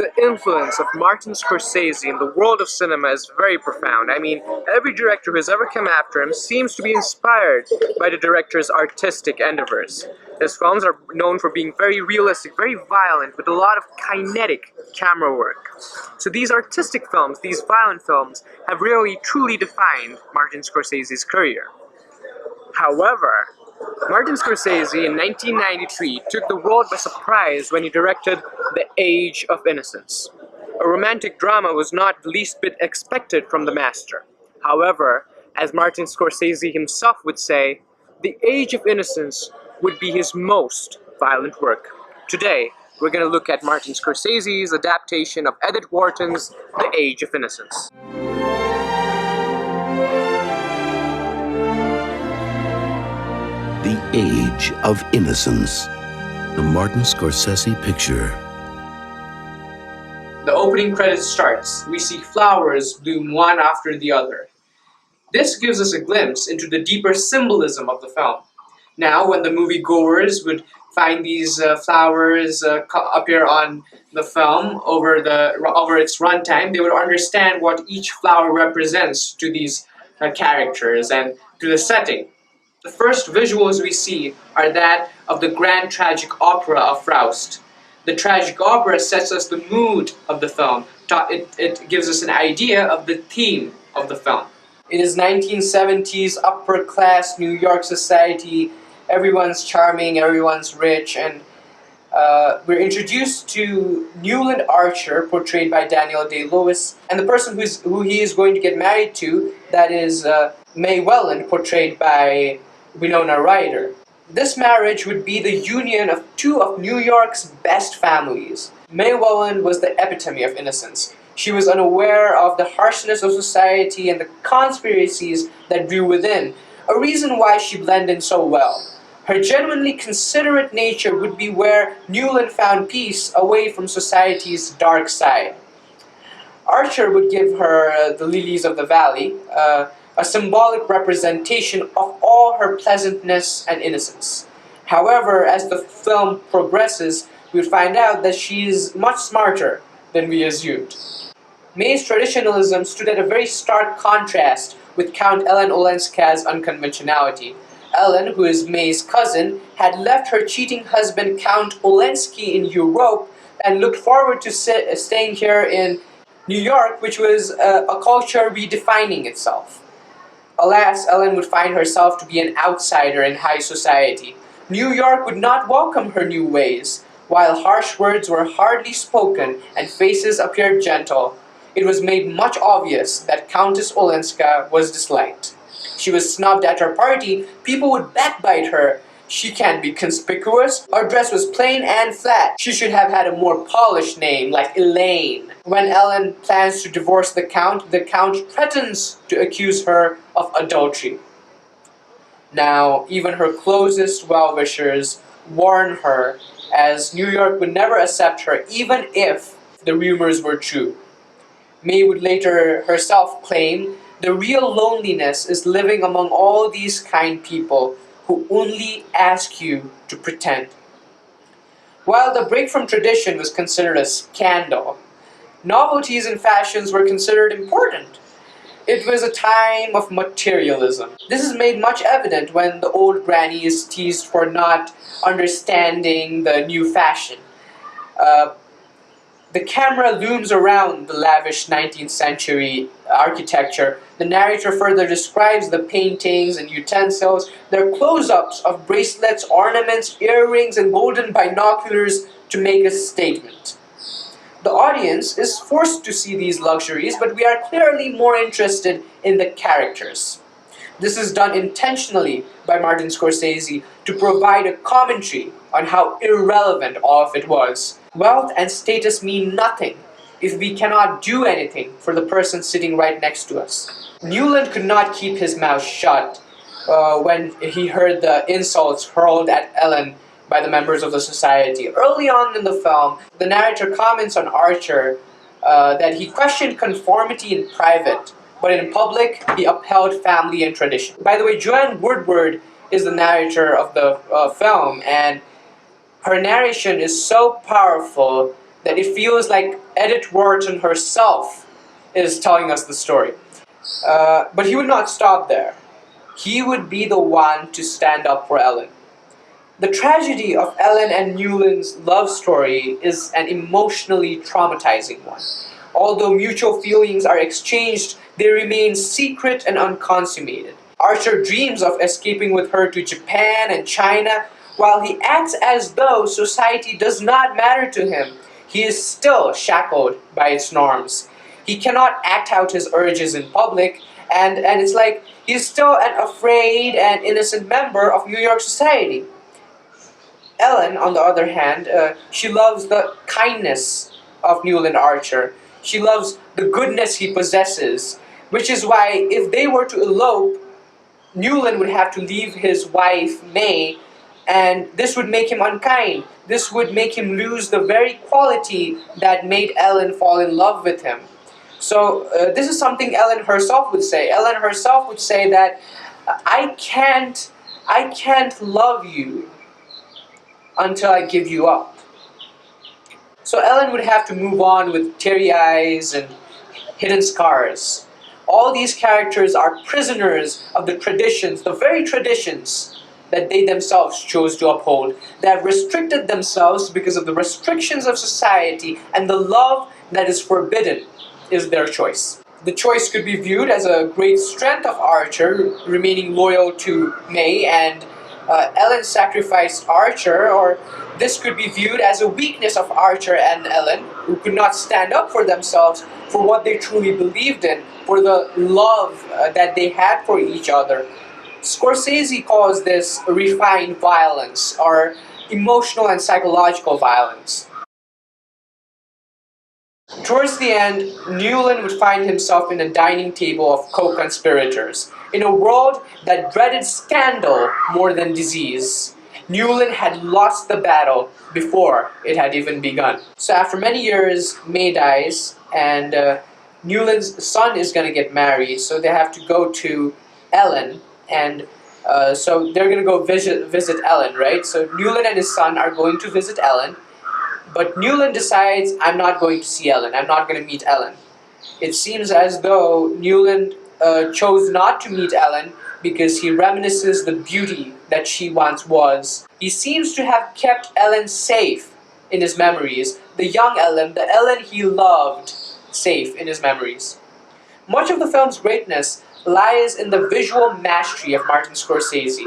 The influence of Martin Scorsese in the world of cinema is very profound. I mean, every director who has ever come after him seems to be inspired by the director's artistic endeavors. His films are known for being very realistic, very violent, with a lot of kinetic camera work. So these artistic films, these violent films, have really truly defined Martin Scorsese's career. However, Martin Scorsese in 1993 took the world by surprise when he directed The Age of Innocence. A romantic drama was not the least bit expected from the master. However, as Martin Scorsese himself would say, The Age of Innocence would be his most violent work. Today, we're going to look at Martin Scorsese's adaptation of Edith Wharton's The Age of Innocence. The Age of Innocence, the Martin Scorsese picture. The opening credits starts. We see flowers bloom one after the other. This gives us a glimpse into the deeper symbolism of the film. Now, when the moviegoers would find these flowers appear on the film over its runtime, they would understand what each flower represents to these characters and to the setting. The first visuals we see are that of the grand tragic opera of Faust. The tragic opera sets us the mood of the film. It gives us an idea of the theme of the film. It is 1970s upper class New York society. Everyone's charming, everyone's rich, and we're introduced to Newland Archer, portrayed by Daniel Day-Lewis, and the person who he is going to get married to, that is May Welland, portrayed by Winona Ryder. This marriage would be the union of two of New York's best families. May Welland was the epitome of innocence. She was unaware of the harshness of society and the conspiracies that grew within, a reason why she blended in so well. Her genuinely considerate nature would be where Newland found peace away from society's dark side. Archer would give her the lilies of the valley, a symbolic representation of all her pleasantness and innocence. However, as the film progresses, we find out that she is much smarter than we assumed. May's traditionalism stood at a very stark contrast with Count Ellen Olenska's unconventionality. Ellen, who is May's cousin, had left her cheating husband Count Olensky in Europe and looked forward to staying here in New York, which was a culture redefining itself. Alas, Ellen would find herself to be an outsider in high society. New York would not welcome her new ways. While harsh words were hardly spoken and faces appeared gentle, it was made much obvious that Countess Olenska was disliked. She was snubbed at her party. People would backbite her. She can't be conspicuous. Her dress was plain and flat. She should have had a more polished name, like Elaine. When Ellen plans to divorce the Count threatens to accuse her of adultery. Now, even her closest well-wishers warn her, as New York would never accept her, even if the rumors were true. May would later herself claim, the real loneliness is living among all these kind people who only ask you to pretend. While the break from tradition was considered a scandal, novelties and fashions were considered important. It was a time of materialism. This is made much evident when the old granny is teased for not understanding the new fashion. The camera looms around the lavish 19th century architecture. The narrator further describes the paintings and utensils, their close-ups of bracelets, ornaments, earrings, and golden binoculars to make a statement. The audience is forced to see these luxuries, but we are clearly more interested in the characters. This is done intentionally by Martin Scorsese to provide a commentary on how irrelevant all of it was. Wealth and status mean nothing if we cannot do anything for the person sitting right next to us. Newland could not keep his mouth shut when he heard the insults hurled at Ellen by the members of the society. Early on in the film, the narrator comments on Archer that he questioned conformity in private, but in public, he upheld family and tradition. By the way, Joanne Woodward is the narrator of the film, and her narration is so powerful that it feels like Edith Wharton herself is telling us the story. But he would not stop there. He would be the one to stand up for Ellen. The tragedy of Ellen and Newland's love story is an emotionally traumatizing one. Although mutual feelings are exchanged, they remain secret and unconsummated. Archer dreams of escaping with her to Japan and China. While he acts as though society does not matter to him, he is still shackled by its norms. He cannot act out his urges in public, and it's like he's still an afraid and innocent member of New York society. Ellen, on the other hand, she loves the kindness of Newland Archer. She loves the goodness he possesses, which is why if they were to elope, Newland would have to leave his wife, May, and this would make him unkind. This would make him lose the very quality that made Ellen fall in love with him. So this is something Ellen herself would say. Ellen herself would say that I can't love you until I give you up. So Ellen would have to move on with teary eyes and hidden scars. All these characters are prisoners of the traditions, the very traditions that they themselves chose to uphold. They have restricted themselves because of the restrictions of society, and the love that is forbidden is their choice. The choice could be viewed as a great strength of Archer, remaining loyal to May, and Ellen sacrificed Archer, or this could be viewed as a weakness of Archer and Ellen, who could not stand up for themselves, for what they truly believed in, for the love that they had for each other. Scorsese calls this refined violence, or emotional and psychological violence. Towards the end, Newland would find himself in a dining table of co-conspirators. In a world that dreaded scandal more than disease, Newland had lost the battle before it had even begun. So after many years, May dies, and Newland's son is going to get married, so they have to go to Ellen, and so they're going to go visit Ellen, right? So Newland and his son are going to visit Ellen, but Newland decides, I'm not going to see Ellen, I'm not going to meet Ellen. It seems as though Newland chose not to meet Ellen because he reminisces the beauty that she once was. He seems to have kept Ellen safe in his memories, the young Ellen, the Ellen he loved, safe in his memories. Much of the film's greatness lies in the visual mastery of Martin Scorsese.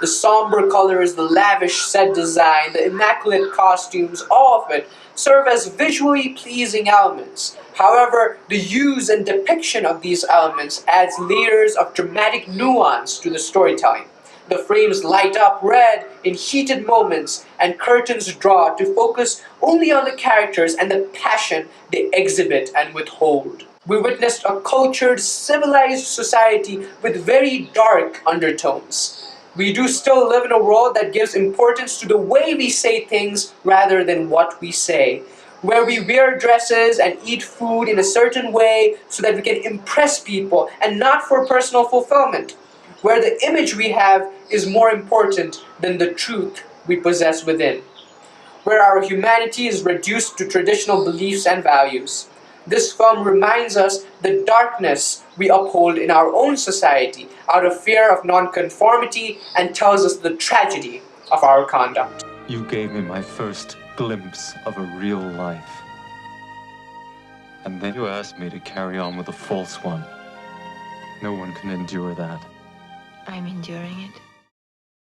The somber colors, the lavish set design, the immaculate costumes, all of it serve as visually pleasing elements. However, the use and depiction of these elements adds layers of dramatic nuance to the storytelling. The frames light up red in heated moments, and curtains draw to focus only on the characters and the passion they exhibit and withhold. We witnessed a cultured, civilized society with very dark undertones. We do still live in a world that gives importance to the way we say things rather than what we say, where we wear dresses and eat food in a certain way so that we can impress people and not for personal fulfillment, where the image we have is more important than the truth we possess within, where our humanity is reduced to traditional beliefs and values. This film reminds us the darkness we uphold in our own society out of fear of non-conformity, and tells us the tragedy of our conduct. You gave me my first glimpse of a real life. And then you asked me to carry on with a false one. No one can endure that. I'm enduring it.